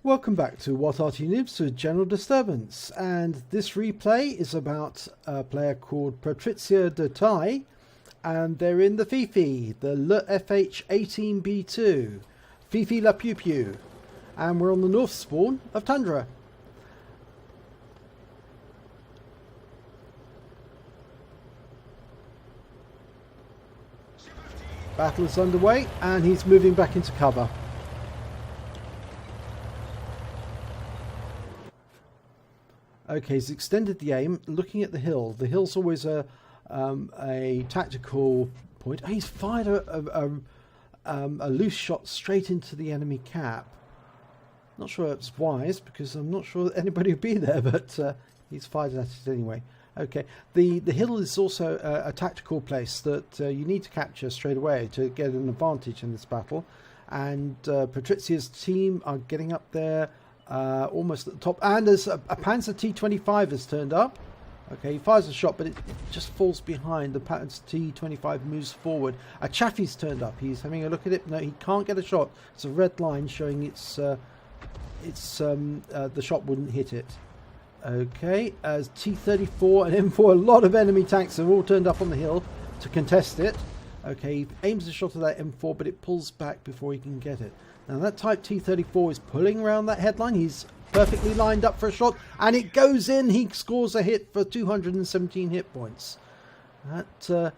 Welcome back to What Arty Noobs with General Disturbance, and this replay is about a player called Patrizia de Tai, and they're in the Fifi, the leFH18B2, Fifi La Pew Pew, and we're on the north spawn of Tundra. Battle is underway and he's moving back into cover. Okay, he's extended the aim, looking at the hill. The hill's always a tactical point. Oh, he's fired a loose shot straight into the enemy cap. Not sure it's wise, because I'm not sure that anybody would be there, but he's fired at it anyway. Okay, the hill is also a tactical place that you need to capture straight away to get an advantage in this battle. And Patrizia's team are getting up there almost at the top, and as a Panzer T25 has turned up. Okay, he fires a shot, but it just falls behind. The Panzer T25 moves forward. A Chaffee's turned up. He's having a look at it. No, he can't get a shot. It's a red line showing the shot wouldn't hit it. Okay, as T34 and M4, a lot of enemy tanks have all turned up on the hill to contest it. Okay, he aims a shot at that M4, but it pulls back before he can get it. Now that Type T34 is pulling around that headline. He's perfectly lined up for a shot, and it goes in. He scores a hit for 217 hit points. That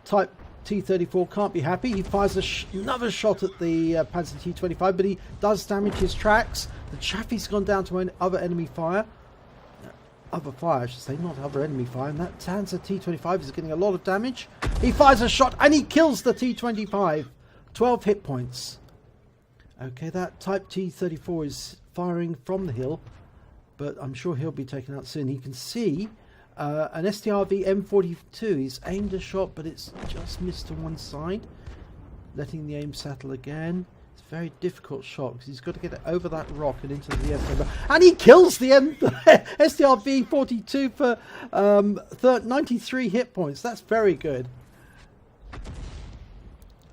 Type T34 can't be happy. He fires another shot at the Panzer T25, but he does damage his tracks. The Chaffee's gone down to other enemy fire. Other fire, I should say, not other enemy fire. And that Panzer T25 is getting a lot of damage. He fires a shot, and he kills the T25. 12 hit points. Okay, that Type T34 is firing from the hill, but I'm sure he'll be taken out soon. He can see an STRV M42. He's aimed a shot, but it's just missed to one side, letting the aim settle again. It's a very difficult shot because he's got to get it over that rock and into the M. And he kills the STRV 42 for 93 hit points. That's very good.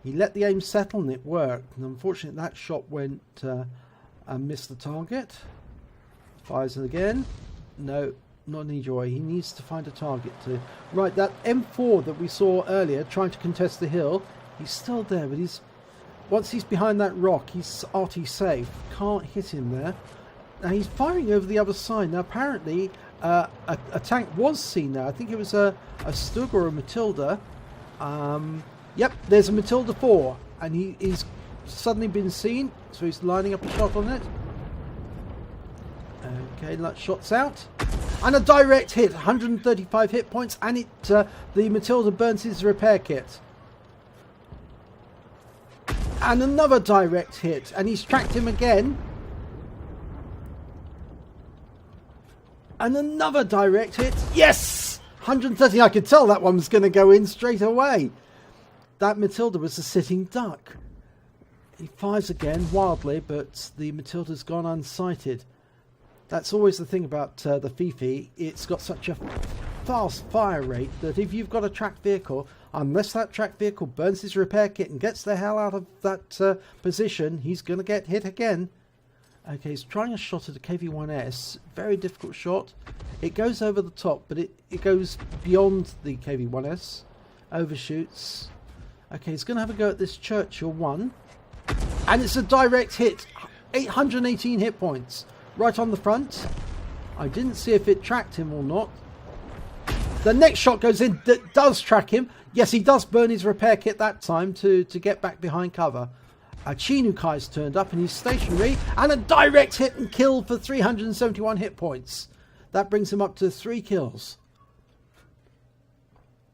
He let the aim settle and it worked. And unfortunately, that shot went and missed the target. Fires it again. No, not any joy. He needs to find a target to. Right, that M4 that we saw earlier trying to contest the hill, he's still there, but once he's behind that rock, he's Arty safe. Can't hit him there. Now he's firing over the other side. Now apparently a tank was seen there. I think it was a Stug or a Matilda. Yep, there's a Matilda 4, and he's suddenly been seen, so he's lining up a shot on it. Okay, that shot's out. And a direct hit, 135 hit points, and the Matilda burns his repair kit. And another direct hit, and he's tracked him again. And another direct hit. Yes! 130, I could tell that one was going to go in straight away. That Matilda was a sitting duck. He fires again wildly, but the Matilda's gone unsighted. That's always the thing about the Fifi. It's got such a fast fire rate that if you've got a tracked vehicle, unless that tracked vehicle burns his repair kit and gets the hell out of that position, he's going to get hit again. Okay, he's trying a shot at a KV-1S. Very difficult shot. It goes over the top, but it goes beyond the KV-1S. Overshoots. Okay, he's going to have a go at this Churchill 1. And it's a direct hit. 818 hit points. Right on the front. I didn't see if it tracked him or not. The next shot goes in. That does track him. Yes, he does burn his repair kit that time to get back behind cover. A Chinukai's turned up and he's stationary. And a direct hit and kill for 371 hit points. That brings him up to 3 kills.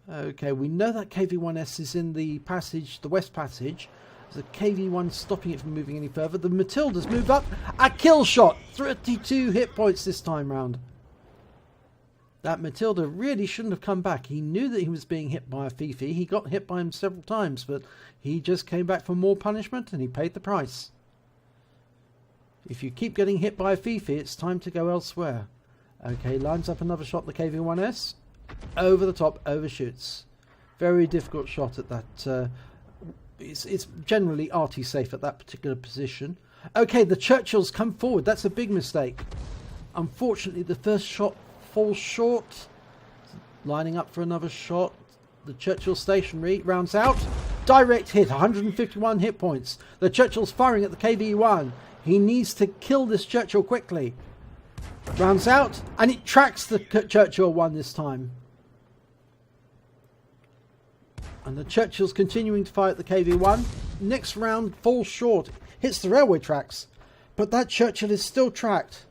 Okay, we know that KV-1S is in the passage, the west passage. There's a KV-1 stopping it from moving any further. The Matilda's moved up. A kill shot. 32 hit points this time round. That Matilda really shouldn't have come back. He knew that he was being hit by a Fifi. He got hit by him several times, but he just came back for more punishment and he paid the price. If you keep getting hit by a Fifi, it's time to go elsewhere. Okay, lines up another shot, the KV-1S. Over the top, overshoots. Very difficult shot at that. It's generally Arty safe at that particular position. Okay, the Churchills come forward. That's a big mistake. Unfortunately, the first shot falls short. Lining up for another shot. The Churchill stationary. Rounds out. Direct hit. 151 hit points. The Churchill's firing at the KV-1. He needs to kill this Churchill quickly. Rounds out. And it tracks the Churchill 1 this time. And the Churchill's continuing to fire at the KV-1. Next round falls short. Hits the railway tracks. But that Churchill is still tracked.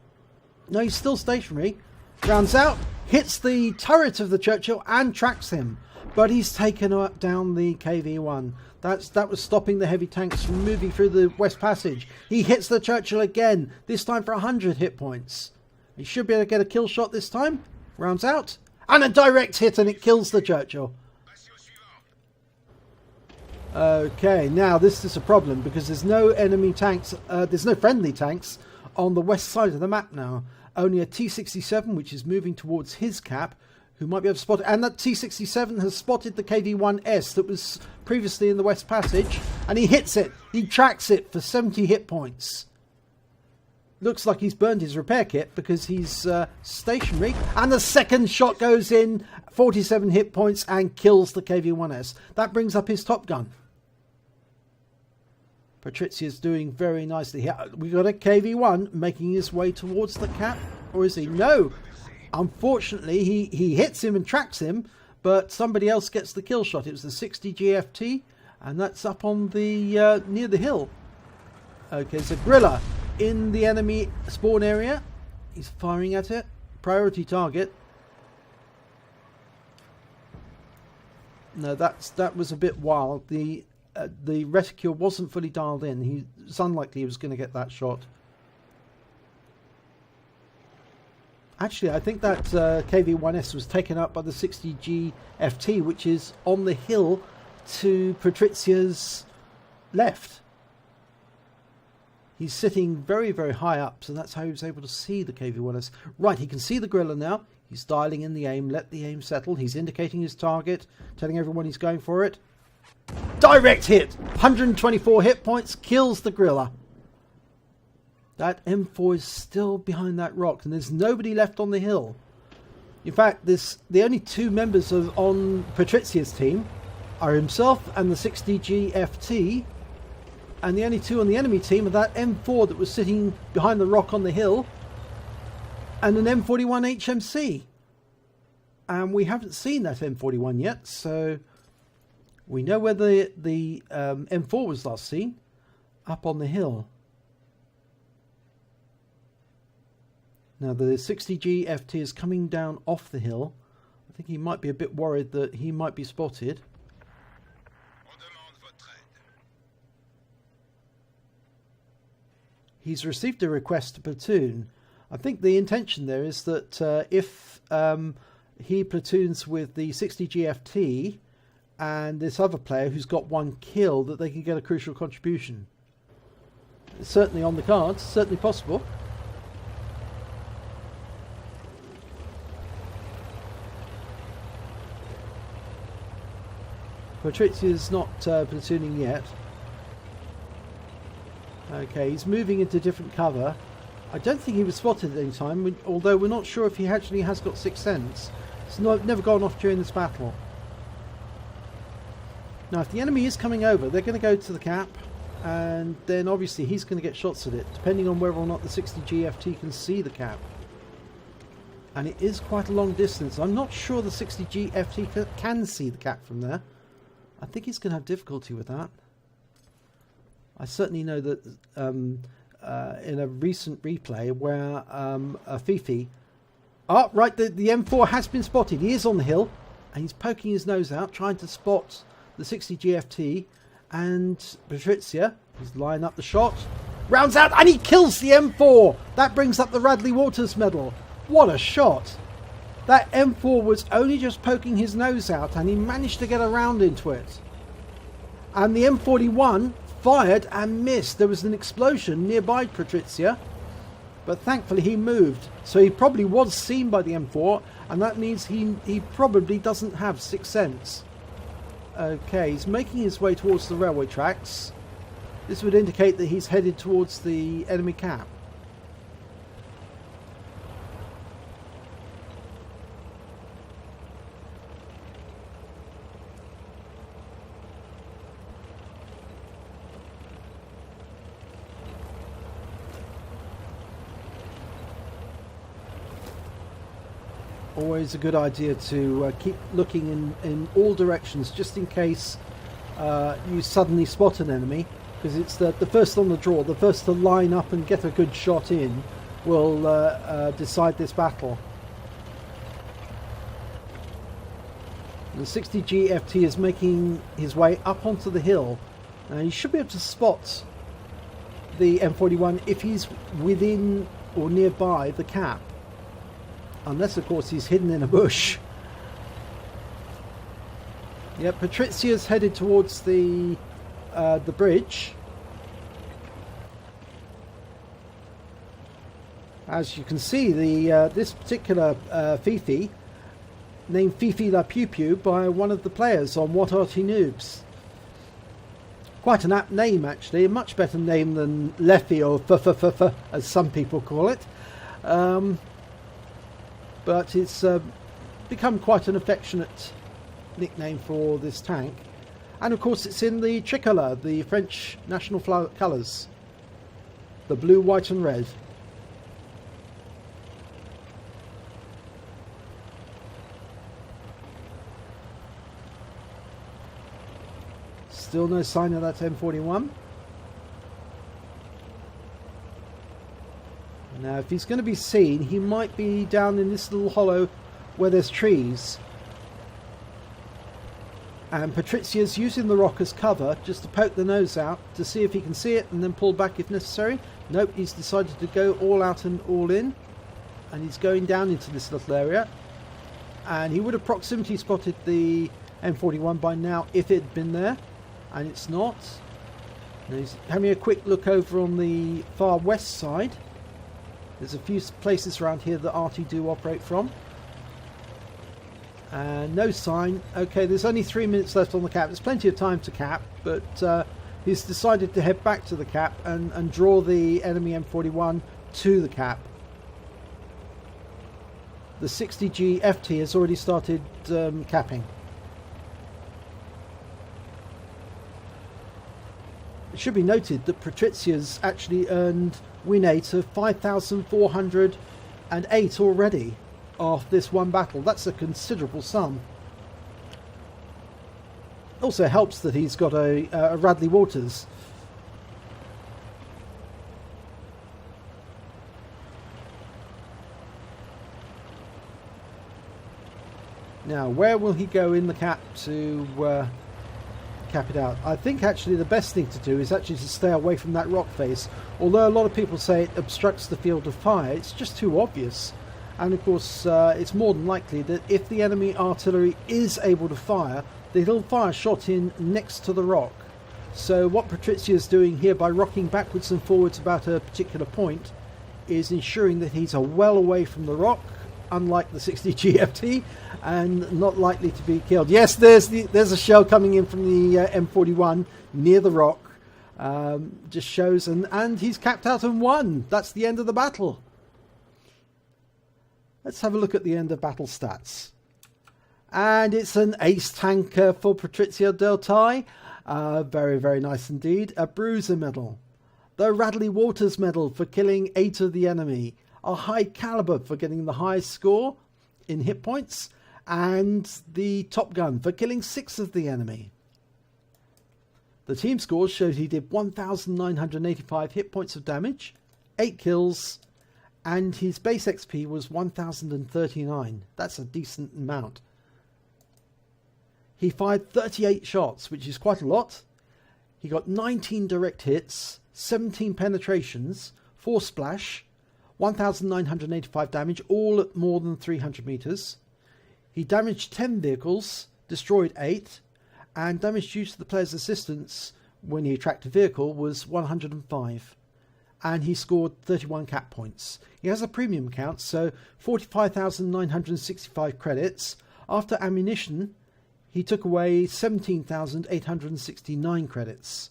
No, he's still stationary. Rounds out. Hits the turret of the Churchill and tracks him. But he's taken down the KV-1. That was stopping the heavy tanks from moving through the West Passage. He hits the Churchill again. This time for 100 hit points. He should be able to get a kill shot this time. Rounds out. And a direct hit, and it kills the Churchill. Okay, now this is a problem because there's no enemy tanks, there's no friendly tanks on the west side of the map now. Only a T-67, which is moving towards his cap, who might be able to spot it. And that T-67 has spotted the KV-1S that was previously in the West Passage, and he hits it. He tracks it for 70 hit points. Looks like he's burned his repair kit because he's stationary. And the second shot goes in, 47 hit points, and kills the KV-1S. That brings up his Top Gun. Patrizia's doing very nicely here. We've got a KV-1 making his way towards the cap. Or is he? No. Unfortunately, he hits him and tracks him, but somebody else gets the kill shot. It was the 60 GFT, and that's up on the near the hill. Okay, so Grilla in the enemy spawn area. He's firing at it. Priority target. No, that was a bit wild. The reticule wasn't fully dialed in. It's unlikely he was going to get that shot. Actually, I think that KV-1S was taken up by the 60 GFT, which is on the hill to Patrizia's left. He's sitting very, very high up, so that's how he was able to see the KV-1S. Right, he can see the Grilla now. He's dialing in the aim. Let the aim settle. He's indicating his target, telling everyone he's going for it. Direct hit. 124 hit points. Kills the Grilla. That M4 is still behind that rock, and there's nobody left on the hill. In fact, the only two members on Patrizia's team are himself and the 60 GFT, and the only two on the enemy team are that M4 that was sitting behind the rock on the hill, and an M41 HMC. And we haven't seen that M41 yet, so we know where the M4 was last seen, up on the hill. Now the 60 GFT is coming down off the hill. I think he might be a bit worried that he might be spotted. He's received a request to platoon. I think the intention there is that if he platoons with the 60 GFT and this other player who's got one kill, that they can get a crucial contribution. It's certainly on the cards, certainly possible. Patrizia's not platooning yet. Okay, he's moving into different cover. I don't think he was spotted at any time, although we're not sure if he actually has got Sixth Sense. It's never gone off during this battle. Now, if the enemy is coming over, they're going to go to the cap, and then obviously he's going to get shots at it, depending on whether or not the 60 GFT can see the cap. And it is quite a long distance. I'm not sure the 60 GFT can see the cap from there. I think he's going to have difficulty with that. I certainly know that in a recent replay where a Fifi... Oh, right, the M4 has been spotted. He is on the hill, and he's poking his nose out, trying to spot the 60 GFT. And Patrizia, he's lining up the shot. Rounds out, and he kills the M4! That brings up the Radley Walters Medal. What a shot! That M4 was only just poking his nose out, and he managed to get around into it. And the M41 fired and missed. There was an explosion nearby Patrizia, but thankfully he moved. So he probably was seen by the M4, and that means he probably doesn't have Sixth Sense. Okay, he's making his way towards the railway tracks. This would indicate that he's headed towards the enemy cap. Always a good idea to keep looking in all directions, just in case you suddenly spot an enemy, because it's the first on the draw, the first to line up and get a good shot in will decide this battle. The 60G FT is making his way up onto the hill. He should be able to spot the M41 if he's within or nearby the cap. Unless, of course, he's hidden in a bush. Yeah, Patrizia's headed towards the bridge. As you can see, this particular Fifi, named Fifi La Pew Pew by one of the players on What Arty Noobs. Quite an apt name, actually. A much better name than leFH or f, as some people call it. But it's become quite an affectionate nickname for this tank. And of course it's in the tricolour, the French national colours. The blue, white and red. Still no sign of that M41. Now, if he's going to be seen, he might be down in this little hollow where there's trees. And Patrizia's using the rock as cover just to poke the nose out to see if he can see it and then pull back if necessary. Nope, he's decided to go all out and all in. And he's going down into this little area. And he would have proximity spotted the M41 by now if it had been there. And it's not. Now he's having a quick look over on the far west side. There's a few places around here that Arty do operate from. And no sign. Okay, there's only 3 minutes left on the cap. There's plenty of time to cap, but he's decided to head back to the cap and draw the enemy M41 to the cap. The 60G FT has already started capping. It should be noted that Patrizia's actually earned win 8 of 5,408 already off this one battle. That's a considerable sum. Also helps that he's got a Radley Walters. Now, where will he go in the cap to cap it out? I think actually the best thing to do is actually to stay away from that rock face. Although a lot of people say it obstructs the field of fire, it's just too obvious. And of course it's more than likely that if the enemy artillery is able to fire, they'll fire a shot in next to the rock. So what Patrizia is doing here by rocking backwards and forwards about a particular point is ensuring that he's well away from the rock, unlike the 60G FT, and not likely to be killed. Yes, there's a shell coming in from the M41 near the rock. Just shows, and he's capped out and won. That's the end of the battle. Let's have a look at the end of battle stats. And it's an ace tanker for Patrizia Del Tai. Very, very nice indeed. A Bruiser Medal. The Radley Walters Medal for killing 8 of the enemy. A High Caliber for getting the highest score in hit points. And the Top Gun for killing 6 of the enemy. The team scores showed he did 1,985 hit points of damage, 8 kills, and his base XP was 1,039. That's a decent amount. He fired 38 shots, which is quite a lot. He got 19 direct hits, 17 penetrations, 4 splash, 1,985 damage, all at more than 300 meters. He damaged 10 vehicles, destroyed 8, and damage due to the player's assistance when he tracked a vehicle was 105. And he scored 31 cap points. He has a premium count, so 45,965 credits. After ammunition, he took away 17,869 credits.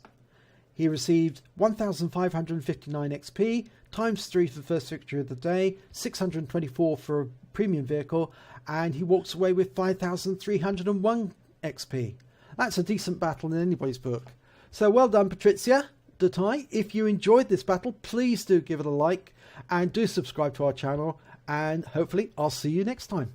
He received 1,559 XP, times 3 for the first victory of the day, 624 for a premium vehicle, and he walks away with 5,301 XP. That's a decent battle in anybody's book. So well done, Patrizia Dutai. If you enjoyed this battle, please do give it a like and do subscribe to our channel, and hopefully I'll see you next time.